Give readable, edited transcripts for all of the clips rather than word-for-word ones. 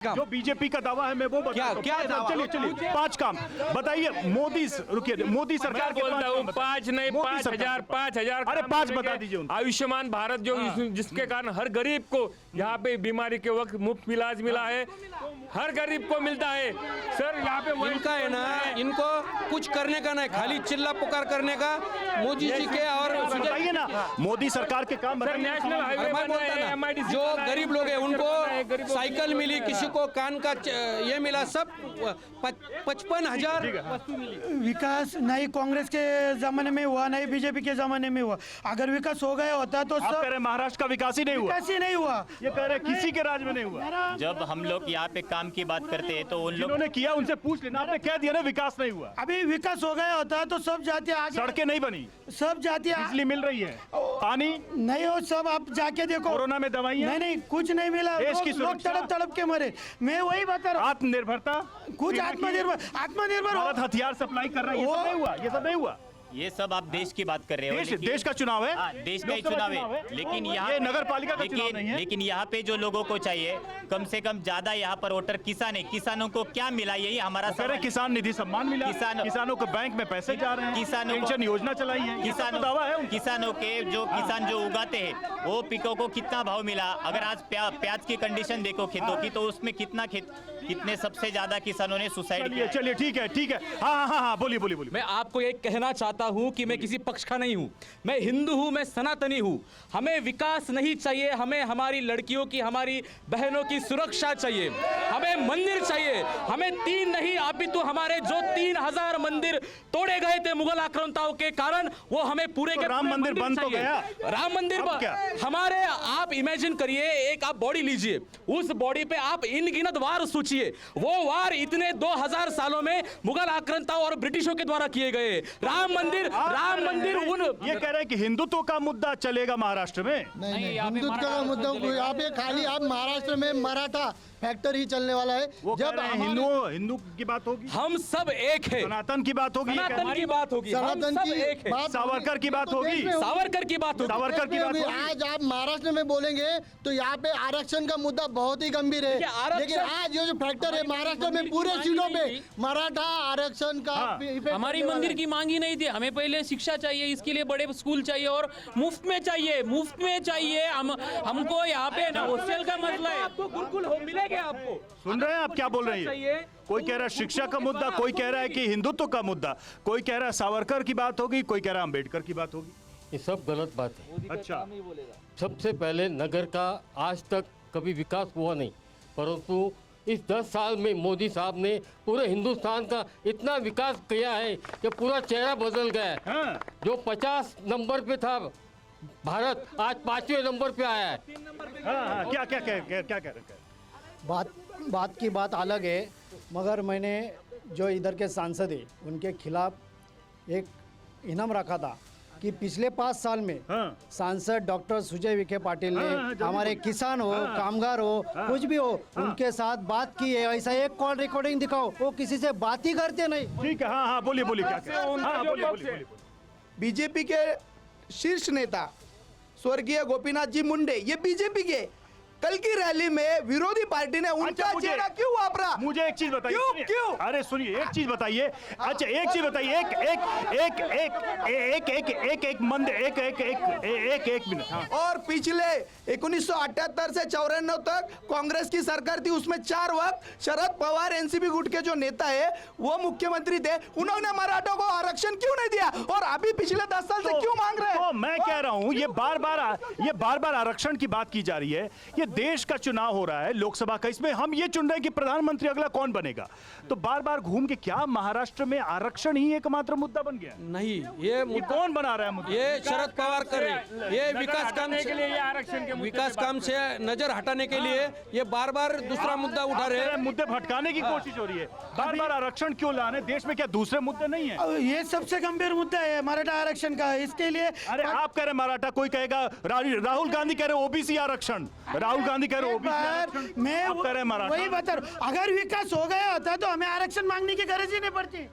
जो बीजेपी का दावा है मैं वो बताता हूं। क्या दावा? चलिए 5 काम बताइए। रुकिए, मोदी सरकार के बोलता हूँ 5 नहीं 5,000 अरे 5 बता दीजिए उनको। आयुष्मान भारत जो जिसके कारण हर गरीब को यहाँ पे बीमारी के वक्त मुफ्त इलाज मिला है, हर गरीब को मिलता है। सर यहाँ पे इनका है ना, इनको कुछ करने का नहीं, खाली चिल्ला पुकार करने का। मोदी जी के और बताइए ना मोदी सरकार के काम सर नेशनल हाईवे मैं बोलता ना, MIDC जो गरीब लोग हैं उनको साइकिल मिली, किसी को कान का ये मिला, सब 55,000 वस्तु मिली। विकास नहीं कांग्रेस के जमाने में हुआ, नहीं बीजेपी के जमाने में हुआ। अगर विकास हो गया होता तो आप कह रहे महाराष्ट्र का विकास ही नहीं हुआ, विकास ही नहीं हुआ। ये कह रहे किसी के राज में नहीं हुआ। जब हम लोग यहाँ पे काम की बात करते हैं तो उन लोग जिन्होंने किया उनसे पूछ लेना। आपने कह दिया ना विकास नहीं हुआ। अभी विकास हो गया होता तो सब जाति आगे, सड़कें नहीं बनी, सब जाति बिजली मिल रही है, पानी नहीं हो, सब आप जाके देखो। कोरोना में दवाइयाँ नहीं कुछ नहीं मिला। देश की लोग सुरक्षा। तड़प के मरे। मैं वही बता रहा हूँ, आत्मनिर्भरता, कुछ आत्मनिर्भर भारत हो। हथियार सप्लाई कर रहा है, ये सब नहीं हुआ, ये सब नहीं हुआ। ये सब आप देश की बात कर रहे हो। देश का चुनाव है, हाँ, देश का ही चुनाव है, लेकिन यहाँ ये नगर पालिका का चुनाव नहीं है। लेकिन यहाँ पे जो लोगों को चाहिए कम से कम ज्यादा यहाँ पर वोटर किसान है। किसानों को क्या मिला, यही हमारा कह रहे किसान निधि सम्मान मिला, किसानों को बैंक में पैसे जा रहे हैं, किसानों को- पेंशन योजना चलाई है, किसानों दावा है उनका। किसानों के जो किसान जो उगाते हैं वो पिकों को कितना भाव मिला। अगर आज प्याज की कंडीशन देखो खेतों की, तो उसमें कितने सबसे ज्यादा किसानों ने सुसाइड किया। चलिए ठीक है। हाँ बोलिए। मैं आपको ये कहना चाहता हूं कि मैं किसी पक्ष का नहीं हूं, मैं हिंदू हूं, मैं सनातनी हूं। हमें विकास नहीं चाहिए, हमें हमारी लड़कियों की, हमारी बहनों की सुरक्षा चाहिए, हमें मंदिर चाहिए। हमें 3 नहीं, अपितु हमारे जो 3,000 मंदिर तोड़े गए थे मुगल आक्रांताओं के कारण, वो हमें पूरे के राम मंदिर बंद तो गया। राम मंदिर हमारे, आप इमेजिन करिए, एक आप बॉडी लीजिए, उस बॉडी पे आप इनगिनत वार सोचिए। वो वार इतने 2000 सालों में मुगल आक्रांताओं और ब्रिटिशों के द्वारा किए गए। राम मंदिर उन ये कह रहे हैं कि हिंदुत्व का मुद्दा चलेगा महाराष्ट्र में। नहीं हिंदुत्व का मुद्दा आप ये खाली आप महाराष्ट्र में मराठा फैक्टर ही चलने वाला है। वो जब हिंदू की बात होगी, हम सब एक है, सनातन की बात होगी, सनातन की बात होगी, हम सनातन सब की एक है, बात सावरकर की बात होगी, सावरकर की बात होगी, सावरकर की बात होगी। आज आप महाराष्ट्र में बोलेंगे तो यहाँ पे आरक्षण का मुद्दा बहुत ही गंभीर है। लेकिन आज ये जो फैक्टर है महाराष्ट्र में पूरे जिलों में मराठा आरक्षण का इफेक्ट हमारी होने वाला मंदिर है। की मांग ही नहीं थी। हमें पहले शिक्षा चाहिए, इसके लिए बड़े स्कूल चाहिए और मुफ्त में चाहिए। हमको यहाँ पे ना हॉस्टल का मसला है। आपको गुरुकुल हो मिलेंगे आपको। सुन रहे हैं आप क्या बोल रहे हैं? कोई कह रहा है शिक्षा का मुद्दा, कोई कह रहा है कि हिंदुत्व का मुद्दा, कोई कह रहा है सावरकर की बात होगी, कोई कह रहा है अम्बेडकर की बात होगी। ये सब गलत बात है। अच्छा, सबसे पहले नगर का आज तक कभी विकास हुआ नहीं, परंतु इस 10 साल में मोदी साहब ने पूरे हिंदुस्तान का इतना विकास किया है कि पूरा चेहरा बदल गया है। हाँ। जो 50 नंबर पे था भारत, आज 5वें नंबर पे आया है। हाँ, क्या कह रहे हैं? बात की बात अलग है, मगर मैंने जो इधर के सांसद है उनके खिलाफ एक इनाम रखा था कि पिछले 5 साल में सांसद डॉक्टर सुजय विखे पाटिल ने हमारे किसान हो, कामगार हो, कुछ भी हो, उनके साथ बात की है। ऐसा एक कॉल रिकॉर्डिंग दिखाओ, वो किसी से बात ही करते नहीं। ठीक है, हाँ बोलिए क्या कह रहे हैं? हाँ बोलिए। बीजेपी के शीर्ष नेता स्वर्गीय गोपीनाथ जी मुंडे, ये बीजेपी के, कल की रैली में विरोधी पार्टी ने उनका चेहरा क्यों वापरा? मुझे एक चीज बताइए। क्यों? अरे सुनिए, एक चीज बताइए। अच्छा, एक चीज बताइए। एक मिनट। हाँ। और पिछले 1978 से 94 तक कांग्रेस की सरकार थी, उसमें 4 वक्त शरद पवार एनसीपी गुट के जो नेता है वो मुख्यमंत्री थे। उन्होंने मराठों को आरक्षण क्यों नहीं दिया? और अभी पिछले 10 साल से क्यों मांग रहे हैं? तो मैं कह रहा हूं, ये बार बार आरक्षण की बात की जा रही है। ये देश का चुनाव हो रहा है, लोकसभा का, इसमें हम ये चुन रहे हैं कि प्रधानमंत्री अगला कौन बनेगा। तो बार बार घूम के क्या महाराष्ट्र में आरक्षण ही एकमात्र मुद्दा बन गया? नहीं, ये कौन बना रहा है मुद्दा? ये शरद पवार कर रहे हैं। ये विकास काम के लिए, ये आरक्षण के विकास काम से नजर हटाने के लिए ये बार बार दूसरा मुद्दा उठा रहे हैं। मुद्दे भटकाने की कोशिश हो रही है। बार बार आरक्षण क्यों लाने? देश में क्या दूसरे मुद्दे नहीं है? ये सबसे गंभीर मुद्दा है मराठा आरक्षण का। इसके लिए अरे आप कह रहे मराठा, कोई कहेगा राहुल गांधी कह रहे ओबीसी आरक्षण, राहुल गांधी कह रहे ओबीसी, मैं आप कह रहे मराठा। वही बता रहा हूं, अगर विकास हो गया होता तो हमें आरक्षण मांगने की गरज ही नहीं पड़ती।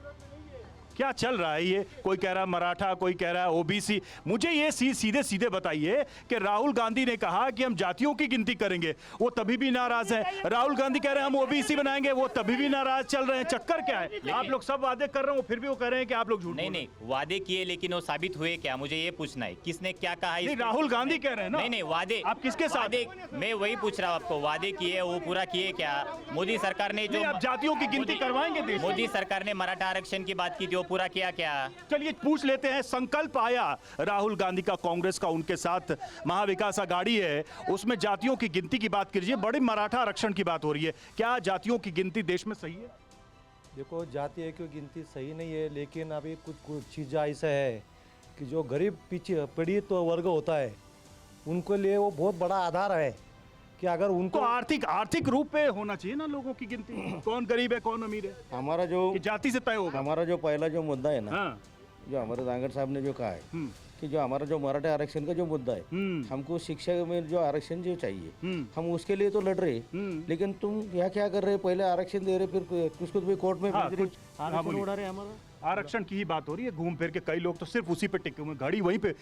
क्या चल रहा है ये? कोई कह रहा है मराठा, कोई कह रहा है ओबीसी। मुझे ये सीधे सीधे बताइए कि राहुल गांधी ने कहा कि हम जातियों की गिनती करेंगे, वो तभी भी नाराज है। राहुल गांधी कह रहे हैं हम ओबीसी बनाएंगे, वो तभी भी नाराज चल रहे हैं। चक्कर क्या है? आप लोग सब वादे कर रहे हो, फिर भी वो कह रहे हैं कि आप लोग झूठ नहीं बोल रहे हैं। नहीं, वादे किए लेकिन वो साबित हुए क्या, मुझे ये पूछना है। किसने क्या कहा नहीं, इस पे? राहुल गांधी कह रहे हैं ना। नहीं नहीं, वादे आप किसके साथ? वादे, मैं वही पूछ रहा हूँ आपको, वादे किए वो पूरा किए क्या? मोदी सरकार ने जो नहीं, आप जातियों की गिनती करवाएंगे देश में? मोदी सरकार ने मराठा आरक्षण की बात की थी, वो पूरा किया क्या? चलिए पूछ लेते हैं। संकल्प आया राहुल गांधी का, कांग्रेस का, उनके साथ महाविकास आघाड़ी है, उसमें जातियों की गिनती की बात कीजिए। बड़ी मराठा आरक्षण की बात हो रही है, क्या जातियों की गिनती देश में सही है? देखो, जाति की गिनती सही नहीं है, लेकिन अभी कुछ चीज़ें ऐसा है कि जो गरीब पीछे पीड़ित वर्ग होता है उनके लिए वो बहुत बड़ा आधार है कि अगर तो उनको आर्थिक रूप पे होना चाहिए ना लोगों की गिनती। कौन गरीब है, कौन अमीर है, हमारा जो कि जाति से तय होगा? हमारा जो पहला जो मुद्दा है ना, हाँ। जो हमारे दांगड़ साहब ने जो कहा है हम्म, कि जो हमारा जो मराठा आरक्षण का जो मुद्दा है, हम्म, हमको शिक्षा में जो आरक्षण जो चाहिए, हम्म, हम उसके लिए तो लड़ रहे, हम्म। लेकिन तुम यहाँ क्या कर रहे हो? पहले आरक्षण दे रहे, फिर उसको भी कोर्ट में हाँ, भेज रहे, हाँ, आरक्षण बोलिए। उड़ा रहे हमारा। आरक्षण की ही बात हो रही है। घूम फिर के कई लोग तो सिर्फ उसी पे टिके हुए, घड़ी वहीं पे